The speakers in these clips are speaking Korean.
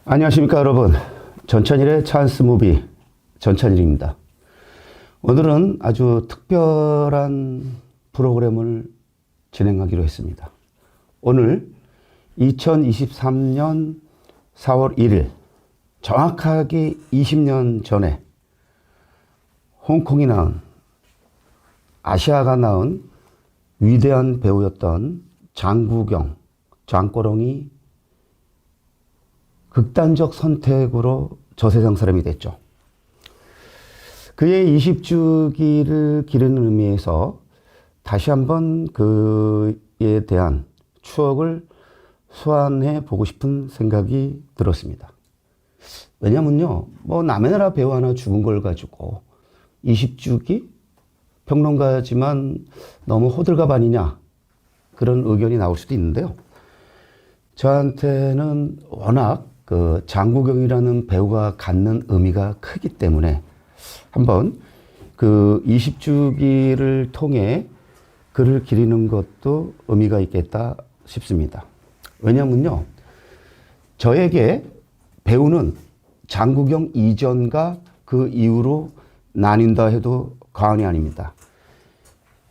안녕하십니까 여러분. 전찬일의 찬스 무비 전찬일입니다. 오늘은 아주 특별한 프로그램을 진행하기로 했습니다. 오늘 2023년 4월 1일 정확하게 20년 전에 홍콩이 낳은, 아시아가 낳은 위대한 배우였던 장구경, 장꼬렁이 극단적 선택으로 저 세상 사람이 됐죠. 그의 20주기를 기리는 의미에서 다시 한번 그에 대한 추억을 소환해 보고 싶은 생각이 들었습니다. 왜냐면요, 남의 나라 배우 하나 죽은 걸 가지고 20주기? 평론가지만 너무 호들갑 아니냐, 그런 의견이 나올 수도 있는데요. 저한테는 워낙 그 장구경이라는 배우가 갖는 의미가 크기 때문에 한번 그 20주기를 통해 그를 기리는 것도 의미가 있겠다 싶습니다. 왜냐면요, 저에게 배우는 장구경 이전과 그 이후로 나뉜다 해도 과언이 아닙니다.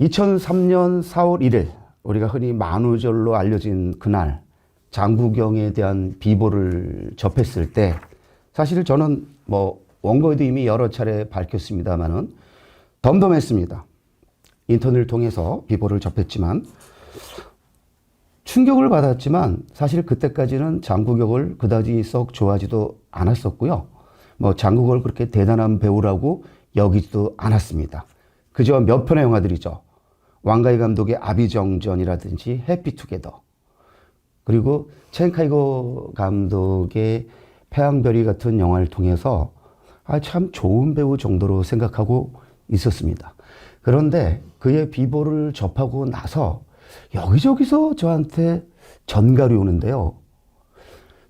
2003년 4월 1일 우리가 흔히 만우절로 알려진 그날 장구경에 대한 비보를 접했을 때, 사실 저는 원고에도 이미 여러 차례 밝혔습니다만은 덤덤했습니다. 인터넷을 통해서 비보를 접했지만 충격을 받았지만, 사실 그때까지는 장구경을 그다지 썩 좋아하지도 않았었고요. 장구경을 그렇게 대단한 배우라고 여기지도 않았습니다. 그저 몇 편의 영화들이죠. 왕가희 감독의 아비정전이라든지 해피투게더, 그리고 첸카이거 감독의 태양별이 같은 영화를 통해서 참 좋은 배우 정도로 생각하고 있었습니다. 그런데 그의 비보를 접하고 나서 여기저기서 저한테 전갈이 오는데요.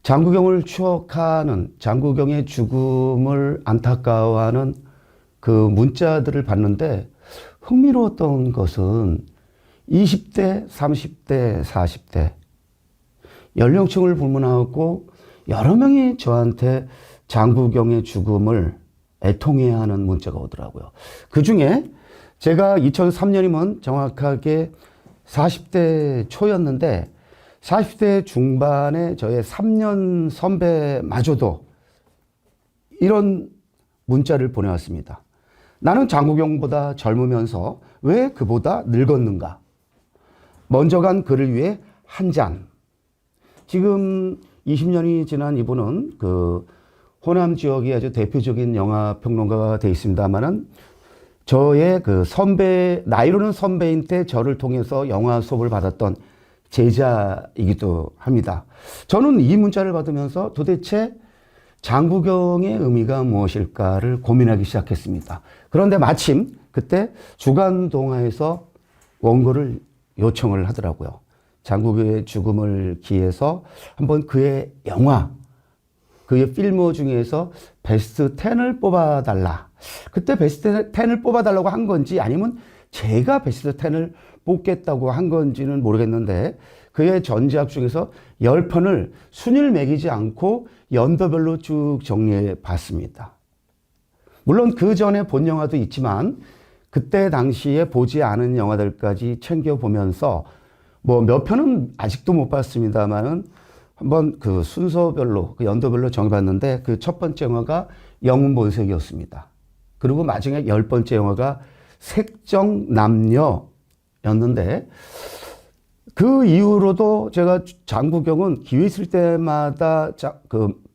장구경을 추억하는, 장구경의 죽음을 안타까워하는 그 문자들을 봤는데, 흥미로웠던 것은 20대, 30대, 40대 연령층을 불문하고 여러 명이 저한테 장구경의 죽음을 애통해하는 문자가 오더라고요. 그 중에 제가 2003년이면 정확하게 40대 초였는데, 40대 중반에 저의 3년 선배마저도 이런 문자를 보내왔습니다. 나는 장구경보다 젊으면서 왜 그보다 늙었는가? 먼저 간 그를 위해 한 잔. 지금 20년이 지난 이분은 그 호남 지역의 아주 대표적인 영화 평론가가 되어 있습니다만은, 저의 그 선배, 나이로는 선배인 때 저를 통해서 영화 수업을 받았던 제자이기도 합니다. 저는 이 문자를 받으면서 도대체 장구경의 의미가 무엇일까를 고민하기 시작했습니다. 그런데 마침 그때 주간동화에서 원고를 요청을 하더라고요. 장구경의 죽음을 기해서 한번 그의 영화, 그의 필모 중에서 베스트 10을 뽑아달라. 그때 베스트 10을 뽑아달라고 한 건지 아니면 제가 베스트 10을 뽑겠다고 한 건지는 모르겠는데, 그의 전작 중에서 10편을 순위를 매기지 않고 연도별로 쭉 정리해 봤습니다. 물론 그 전에 본 영화도 있지만 그때 당시에 보지 않은 영화들까지 챙겨보면서 몇 편은 아직도 못 봤습니다만은 한번 그 순서별로, 그 연도별로 정해봤는데, 그 첫 번째 영화가 영웅본색이었습니다. 그리고 마지막에 10번째 영화가 색정남녀였는데, 그 이후로도 제가 장구경은 기회 있을 때마다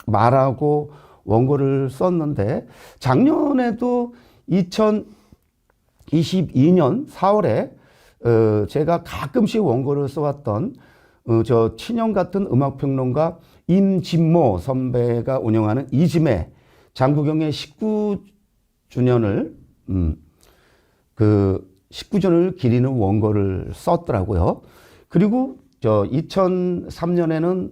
말하고 원고를 썼는데, 작년에도 2022년 4월에 제가 가끔씩 원고를 써왔던 저 친형 같은 음악평론가 임진모 선배가 운영하는 이즘의 장구경의 19주년을 그 19주년을 기리는 원고를 썼더라고요. 그리고 저 2003년에는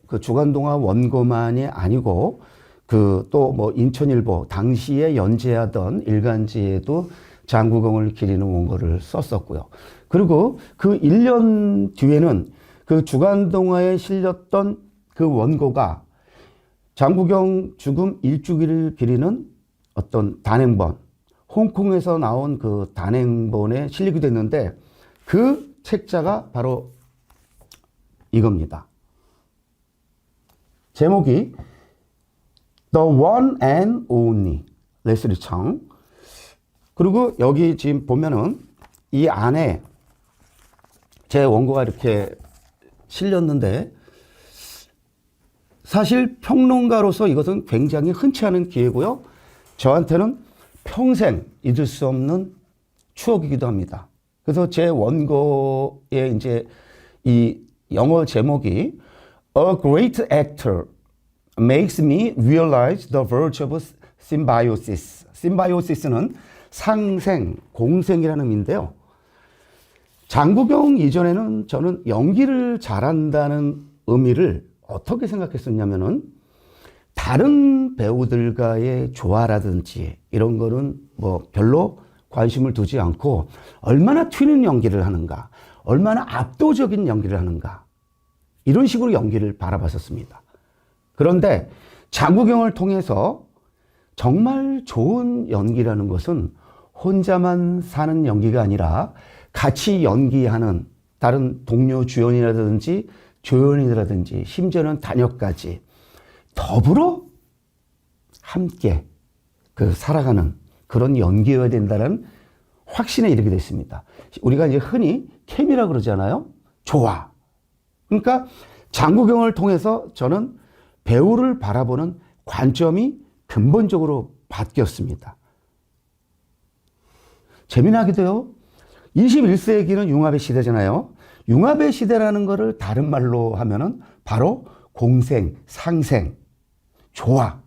그 주간동화 원고만이 아니고 그 또 인천일보 당시에 연재하던 일간지에도 장구경을 기리는 원고를 썼었고요. 그리고 그 1년 뒤에는 그 주간동화에 실렸던 그 원고가 장국영 죽음 일주기를 기리는 어떤 단행본, 홍콩에서 나온 그 단행본에 실리게 됐는데 그 책자가 바로 이겁니다. 제목이 The One and Only 레슬리 청. 그리고 여기 지금 보면은 이 안에 제 원고가 이렇게 실렸는데 사실 평론가로서 이것은 굉장히 흔치 않은 기회고요. 저한테는 평생 잊을 수 없는 추억이기도 합니다. 그래서 제 원고에 이제 이 영어 제목이 A great actor makes me realize the virtue of symbiosis. Symbiosis는 상생, 공생이라는 의미인데요. 장국영 이전에는 저는 연기를 잘한다는 의미를 어떻게 생각했었냐면은 다른 배우들과의 조화라든지 이런 거는 뭐 별로 관심을 두지 않고 얼마나 튀는 연기를 하는가, 얼마나 압도적인 연기를 하는가 이런 식으로 연기를 바라봤었습니다. 그런데 장국영을 통해서 정말 좋은 연기라는 것은 혼자만 사는 연기가 아니라 같이 연기하는 다른 동료 주연이라든지 조연이라든지 심지어는 단역까지 더불어 함께 살아가는 그런 연기여야 된다는 확신에 이르게 됐습니다. 우리가 이제 흔히 케미라 그러잖아요. 조화. 그러니까 장국영을 통해서 저는 배우를 바라보는 관점이 근본적으로 바뀌었습니다. 재미나게도요. 21세기는 융합의 시대잖아요. 융합의 시대라는 것을 다른 말로 하면은 바로 공생, 상생, 조화가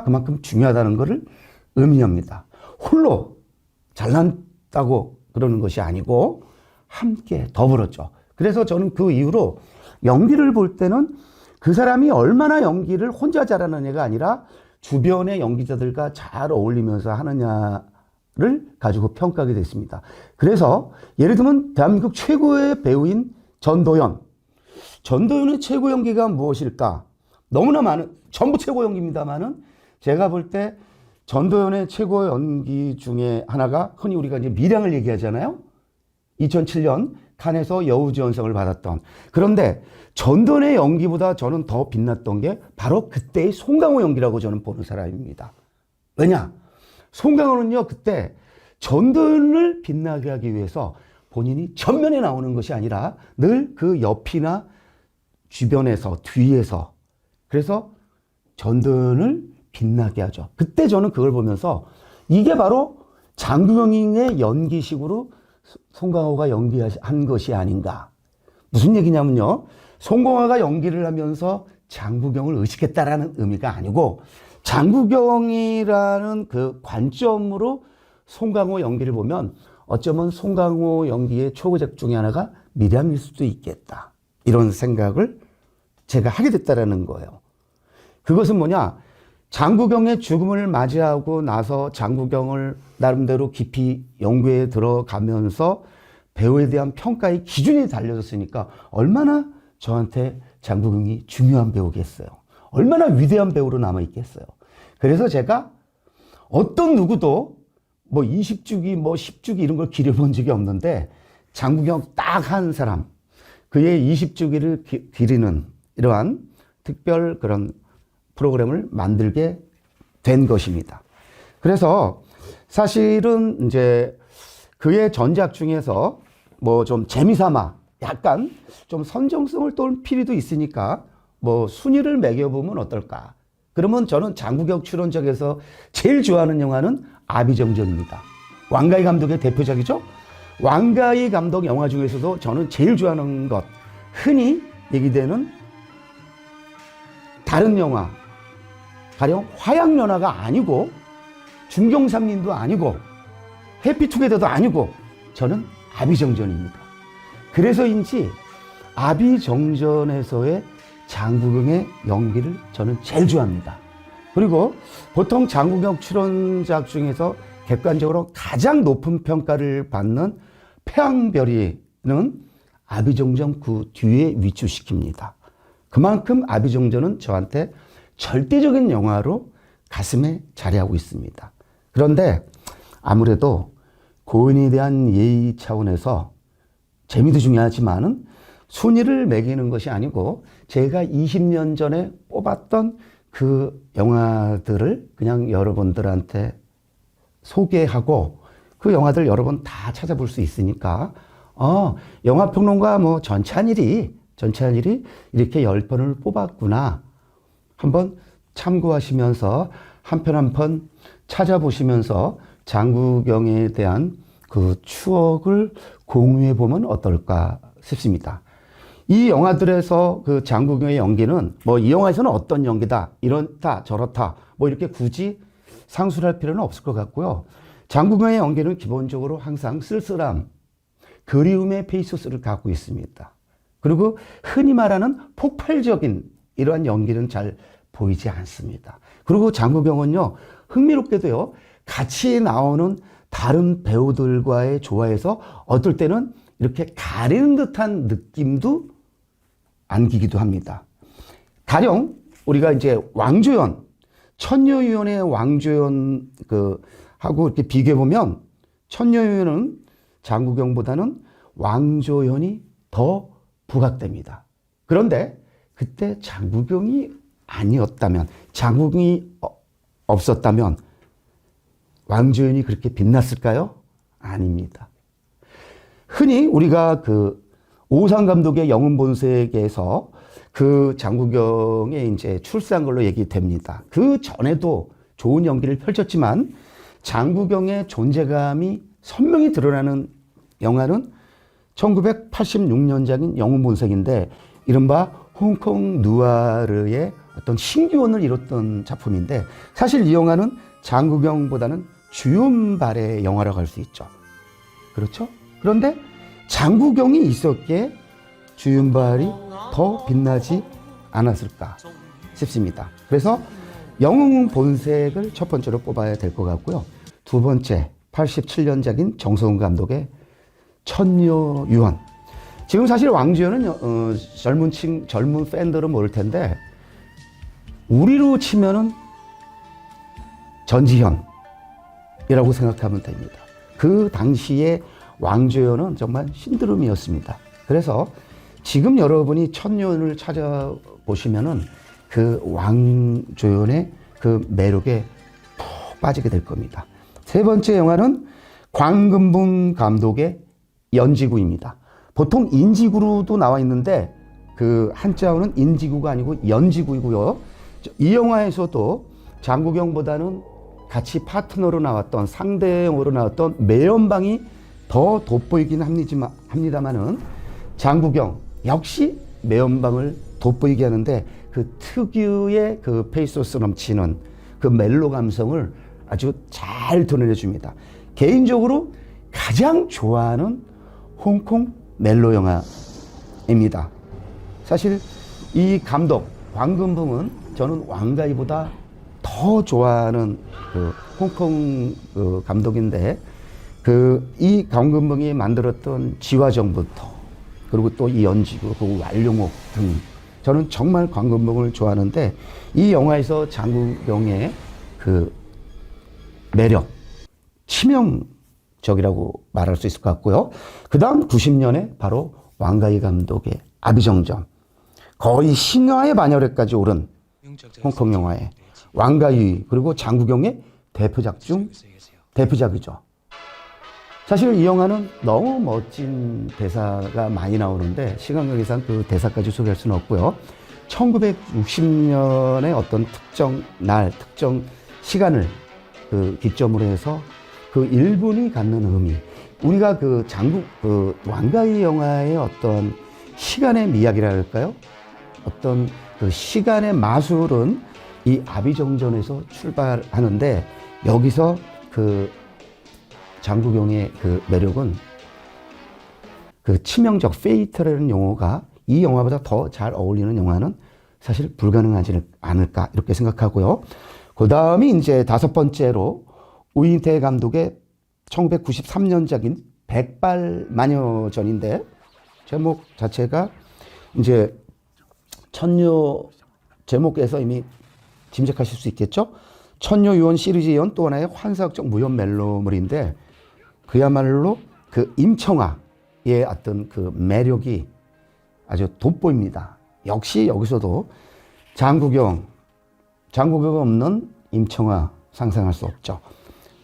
그만큼 중요하다는 것을 의미합니다. 홀로 잘난다고 그러는 것이 아니고 함께 더불었죠. 그래서 저는 그 이후로 연기를 볼 때는 그 사람이 얼마나 연기를 혼자 잘하느냐가 아니라 주변의 연기자들과 잘 어울리면서 하느냐를 가지고 평가하게 됐습니다. 그래서 예를 들면 대한민국 최고의 배우인 전도연. 전도연의 최고 연기가 무엇일까? 너무나 많은, 전부 최고 연기입니다만은 제가 볼 때 전도연의 최고 연기 중에 하나가 흔히 우리가 이제 미량을 얘기하잖아요. 2007년 칸에서 여우주연상을 받았던. 그런데 전도연의 연기보다 저는 더 빛났던 게 바로 그때의 송강호 연기라고 저는 보는 사람입니다. 왜냐? 송강호는요, 그때 전도연을 빛나게 하기 위해서 본인이 전면에 나오는 것이 아니라 늘 그 옆이나 주변에서, 뒤에서. 그래서 전도연을 빛나게 하죠. 그때 저는 그걸 보면서 이게 바로 장국영의 연기식으로 송강호가 연기한 것이 아닌가. 무슨 얘기냐면요. 송강호가 연기를 하면서 장국영을 의식했다라는 의미가 아니고 장국영이라는 그 관점으로 송강호 연기를 보면 어쩌면 송강호 연기의 초고작 중에 하나가 미량일 수도 있겠다. 이런 생각을 제가 하게 됐다라는 거예요. 그것은 뭐냐? 장국영의 죽음을 맞이하고 나서 장국영을 나름대로 깊이 연구에 들어가면서 배우에 대한 평가의 기준이 달려졌으니까 얼마나 저한테 장국영이 중요한 배우겠어요. 얼마나 위대한 배우로 남아있겠어요. 그래서 제가 어떤 누구도 뭐 20주기, 뭐 10주기 이런 걸 기려본 적이 없는데 장국영 딱 한 사람, 그의 20주기를 기리는 이러한 특별 그런 프로그램을 만들게 된 것입니다. 그래서 사실은 이제 그의 전작 중에서 뭐 좀 재미삼아 약간 좀 선정성을 떀 필요도 있으니까 뭐 순위를 매겨보면 어떨까. 그러면 저는 장국영 출연작에서 제일 좋아하는 영화는 아비정전입니다. 왕가희 감독의 대표작이죠. 왕가희 감독 영화 중에서도 저는 제일 좋아하는 것, 흔히 얘기되는 다른 영화, 가령 화양연화가 아니고 중경상린도 아니고 해피투게더도 아니고 저는 아비정전입니다. 그래서인지 아비정전에서의 장국영의 연기를 저는 제일 좋아합니다. 그리고 보통 장국영 출연작 중에서 객관적으로 가장 높은 평가를 받는 태양별이는 아비정전 그 뒤에 위치시킵니다. 그만큼 아비정전은 저한테 절대적인 영화로 가슴에 자리하고 있습니다. 그런데 아무래도 고인에 대한 예의 차원에서 재미도 중요하지만은 순위를 매기는 것이 아니고 제가 20년 전에 뽑았던 그 영화들을 그냥 여러분들한테 소개하고 그 영화들 여러분 다 찾아볼 수 있으니까 영화평론가 뭐 전찬일이 이렇게 10편을 뽑았구나 한번 참고하시면서 한 편 한 편 찾아보시면서 장구경에 대한 그 추억을 공유해 보면 어떨까 싶습니다. 이 영화들에서 그 장구경의 연기는 뭐 이 영화에서는 어떤 연기다, 이렇다, 저렇다, 뭐 이렇게 굳이 상술할 필요는 없을 것 같고요. 장구경의 연기는 기본적으로 항상 쓸쓸함, 그리움의 페이소스를 갖고 있습니다. 그리고 흔히 말하는 폭발적인 이러한 연기는 잘 보이지 않습니다. 그리고 장구경은요, 흥미롭게도요, 같이 나오는 다른 배우들과의 조화에서 어떨 때는 이렇게 가리는 듯한 느낌도 안기기도 합니다. 가령 우리가 이제 왕조연, 천녀유연의 왕조연 하고 이렇게 비교해 보면 천녀유연은 장구경보다는 왕조연이 더 부각됩니다. 그런데 그때 장구경이 아니었다면, 장구경이 없었다면 왕조연이 그렇게 빛났을까요? 아닙니다. 흔히 우리가 그 오상 감독의 영웅본색에서 그 장구경의 이제 출세한 걸로 얘기됩니다. 그 전에도 좋은 연기를 펼쳤지만 장구경의 존재감이 선명히 드러나는 영화는 1986년작인 영웅본색인데 이른바 홍콩 누아르의 어떤 신기원을 이뤘던 작품인데 사실 이 영화는 장구경보다는 주윤발의 영화라고 할 수 있죠. 그렇죠? 그런데 장구경이 있었기에 주윤발이 더 빛나지 않았을까 싶습니다. 그래서 영웅 본색을 첫 번째로 뽑아야 될 것 같고요. 두 번째, 87년작인 정성훈 감독의 천녀유연. 지금 사실 왕주연은 젊은 팬들은 모를 텐데 우리로 치면은 전지현이라고 생각하면 됩니다. 그 당시에 왕조연은 정말 신드롬이었습니다. 그래서 지금 여러분이 천년을 찾아보시면은 그 왕조연의 그 매력에 푹 빠지게 될 겁니다. 세 번째 영화는 광금붕 감독의 연지구입니다. 보통 인지구로도 나와 있는데 그 한자어는 인지구가 아니고 연지구이고요. 이 영화에서도 장구경보다는 같이 파트너로 나왔던 상대역으로 나왔던 매연방이 더 돋보이긴 합니다만은 장구경 역시 매연방을 돋보이게 하는데 그 특유의 그 페이소스 넘치는 그 멜로 감성을 아주 잘 드러내 줍니다. 개인적으로 가장 좋아하는 홍콩 멜로 영화입니다. 사실 이 감독 광금붕은 저는 왕가이보다 더 좋아하는 그 홍콩 그 감독인데 이 광금붕이 만들었던 지화정부터 그리고 또 이 연지구, 그 완룡옥 등 저는 정말 광금붕을 좋아하는데 이 영화에서 장구경의 그 매력 치명적이라고 말할 수 있을 것 같고요. 그 다음 90년에 바로 왕가희 감독의 아비정전, 거의 신화의 반열에까지 오른 홍콩 영화의 왕가희 그리고 장구경의 대표작 중 대표작이죠. 사실 이 영화는 너무 멋진 대사가 많이 나오는데 시간 관계상 그 대사까지 소개할 수는 없고요. 1960년의 어떤 특정 날, 특정 시간을 그 기점으로 해서 그 1분이 갖는 의미, 우리가 그 왕가희 영화의 어떤 시간의 미학이라 할까요? 어떤 그 시간의 마술은 이 아비정전에서 출발하는데 여기서 그 장구경의 그 매력은 그 치명적 페이트라는 용어가 이 영화보다 더 잘 어울리는 영화는 사실 불가능하지 않을까 이렇게 생각하고요. 그 다음이 이제 다섯 번째로 우인태 감독의 1993년작인 백발마녀전인데 제목 자체가 이제 천녀 제목에서 이미 짐작하실 수 있겠죠? 천녀유원 시리즈의 또 하나의 환상적 무협 멜로물인데 그야말로 그 임청아의 어떤 그 매력이 아주 돋보입니다. 역시 여기서도 장국영 없는 임청아 상상할 수 없죠.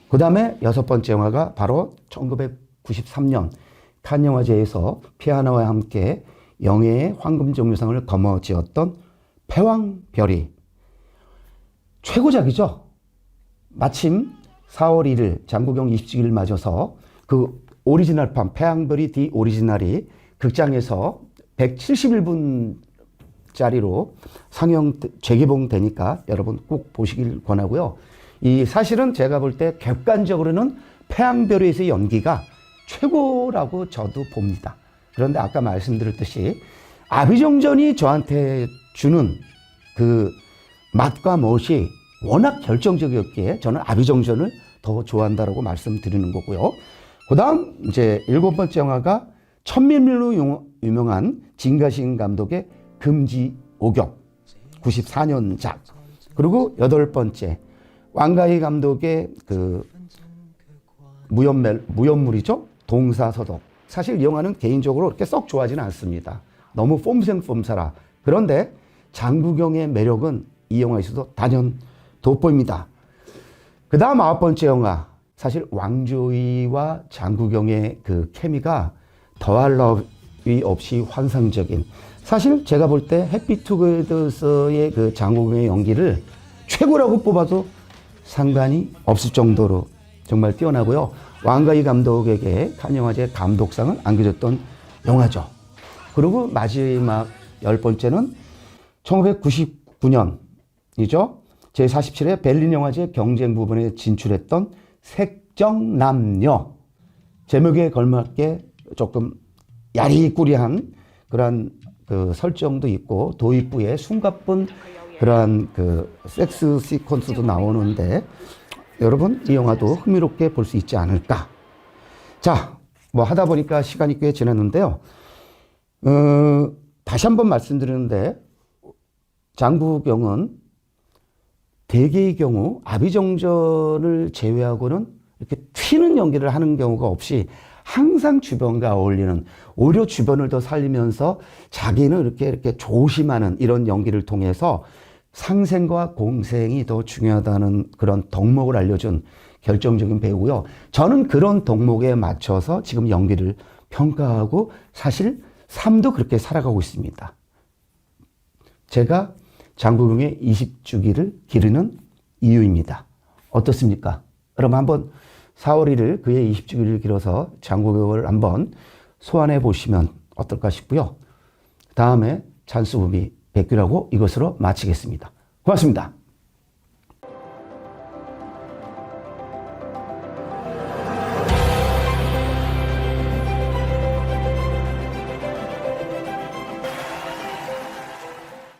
그 다음에 6번째 영화가 바로 1993년 칸 영화제에서 피아노와 함께 영예의 황금종려상을 거머쥐었던 패왕별이 최고작이죠. 마침 4월 1일 장국영 20주기를 맞아서 그 오리지널판 패왕별이 디 오리지널이 극장에서 171분짜리로 재개봉되니까 여러분 꼭 보시길 권하고요. 이 사실은 제가 볼 때 객관적으로는 패왕별에서의 연기가 최고라고 저도 봅니다. 그런데 아까 말씀드렸듯이 아비정전이 저한테 주는 그 맛과 멋이 워낙 결정적이었기에 저는 아비정전을 더 좋아한다라고 말씀드리는 거고요. 그 다음 이제 7번째 영화가 천밀밀로 유명한 진가신 감독의 금지옥역 94년작. 그리고 8번째 왕가희 감독의 그 무협물이죠. 동사서독. 사실 이 영화는 개인적으로 그렇게 썩 좋아하지는 않습니다. 너무 폼생폼사라. 그런데 장국영의 매력은 이 영화에서도 단연 돋보입니다. 그 다음 9번째 영화. 사실 왕조이와 장국영의 그 케미가 더할 나위 없이 환상적인. 사실 제가 볼 때 해피투게더스의 그 장국영의 연기를 최고라고 뽑아도 상관이 없을 정도로 정말 뛰어나고요. 왕가희 감독에게 칸 영화제 감독상을 안겨줬던 영화죠. 그리고 마지막 10번째는 1999년이죠. 제47회 베를린 영화제 경쟁 부분에 진출했던 색정남녀. 제목에 걸맞게 조금 야리꾸리한 그런 그 설정도 있고 도입부에 숨가쁜 그러한 그 섹스 시퀀스도 나오는데 여러분 이 영화도 흥미롭게 볼 수 있지 않을까. 자, 뭐 하다 보니까 시간이 꽤 지났는데요. 다시 한번 말씀드리는데 장국영은 대개의 경우 아비정전을 제외하고는 이렇게 튀는 연기를 하는 경우가 없이 항상 주변과 어울리는, 오히려 주변을 더 살리면서 자기는 이렇게 조심하는 이런 연기를 통해서 상생과 공생이 더 중요하다는 그런 덕목을 알려준 결정적인 배우고요. 저는 그런 덕목에 맞춰서 지금 연기를 평가하고 사실 삶도 그렇게 살아가고 있습니다. 제가 장국영의 20주기를 기르는 이유입니다. 어떻습니까? 여러분 한번 4월 1일 그의 20주기를 길어서 장국영을 한번 소환해 보시면 어떨까 싶고요. 다음에 찬스부비 뵙기라고 이것으로 마치겠습니다. 고맙습니다.